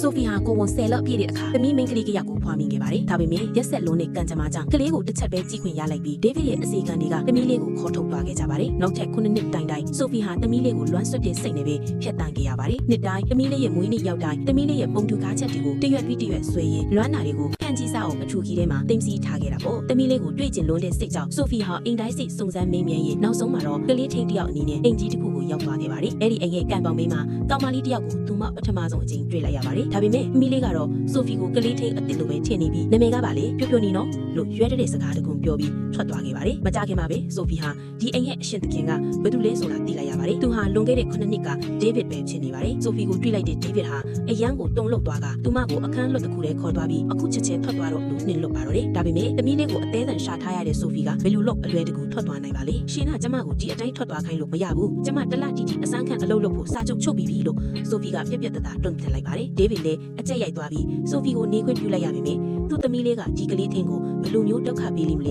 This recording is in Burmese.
ဆိုဖီဟာကိုဝန်10လောက်ပြည့်တဲ့အခါသမီးမိန်းကလေးကယောက်ကိုဖွာမိခဲ့ပါတယ်ဒါပေမဲ့ရက်ဆက်လုံးနဲ့ကံကြမ္မာကြောင့်ကလေးကိုတစ်ချက်ပဲကြည့်ခွင့်ရလိုက်ပြီးဒေးဗစ်ရဲ့အစီအကံတွေကသမီးလေးကိုခေါ်ထုတ်သွားခဲ့ကြပါတယ်နောက်ထပ်9နှစ်တိုင်တိုင်ဆိုဖီဟာသမီးလေးကိုလွမ်းဆွတ်တဲ့စိတ်နဲ့ပဲဖြတ်တန်းခဲ့ရပါတယ်နှစ်တိုင်းသမီးလေးရဲ့မွေးနေ့ရောက်တိုင်းသမီးလေးရဲ့ပုံတူကားချက်တွေကိုတရွက်ပြီးတရွက်ဆွဲရင်းလွမ်းနာတွေကိုဖန်ကြီးစားအောင်အထူကြီးထဲမှာတင်စီထားခဲ့တာပေါ့သမီးလေးကိုတွေ့ကျင်လွန်းတဲ့စိတ်ကြောင့်ဆိုဖီဟာအိမ်တိုင်းစိတ်စုံစမ်းမေးမြန်းရင်နောက်ဆုံးမှာတော့ကလေးထိန်တယောက်အနေနဲ့အိမ်ကြီးတစ်ခုကိုရောက်သွားခဲ့ပါတယ်အဲ့ဒီအိမ်ရဲ့ကံပေါင်ဘေးမှာတောင်မလေးတယောက်ကိုသူမပထမဆုံးအကြိမ်တွေ့လိုက်ရပါတယ်ဒါပေမဲ့သမီးလေးကတော့ဆိုဖီကိုကလေးထိန်အစ်စ်လိုပဲထင်နေပြီးနာမည်ကပါလေပြပြနေနော်လို့ရွဲတဲ့စကားတကုံပြောပြီးထွက်သွားခဲ့ပါတယ်မကြခင်မှာပဲဆိုဖီဟာဒီအိမ်ရဲ့အရှင်သခင်ကဘယ်သူလဲဆိုတာသိလိုက်ရပါတယ်သူဟာလွန်ခဲ့တဲ့9နှစ်ကဒေးဗစ်ပဲဖြစ်နေပါတယ်ဆိုဖီကိုတွေ့လိုက်တဲ့ဒေးဗစ်ဟာအရန်ကိုတုံ့လောက်သွားကသူမကိုအခန်းလွတ်တစ်ခုထဲခေါ်သွားပြီးအခုချက်ချင်းထွက်သွားတော့လို့နှင်လွတ်ပါတော့တယ်ဒါပေမဲ့သမီးလေးကိုအသေးအံရှာထားရတဲ့ဆိုဖီကဘယ်လိုလုပ်အလွယ်တကူထွက်သွားနိုင်ပါလဲရှင်ကကျမကိုဒီအတိုင်းထွက်သွားခိုင်းလို့မရဘူးကျမတလတီတီအစမ်းခန့်အလုပ်လုပ်ဖို့စာချုပ်ချုပ်ပြီးပြီလို့ဆိုဖီကပြက်ပြက်တသားတွန့်ပြန်လိုက်ပါတယ်ဒေးဗစ်လည်းအကြက်ရိုက်သွားပြီးဆိုဖီကိုနေခွင့်ပြုလိုက်ရပြီမြင်သူ့သမီးလေးကဒီကလေးထင်းကိုဘယ်လိုမျိုးဒုက္ခပေးလိမ့်မလဲ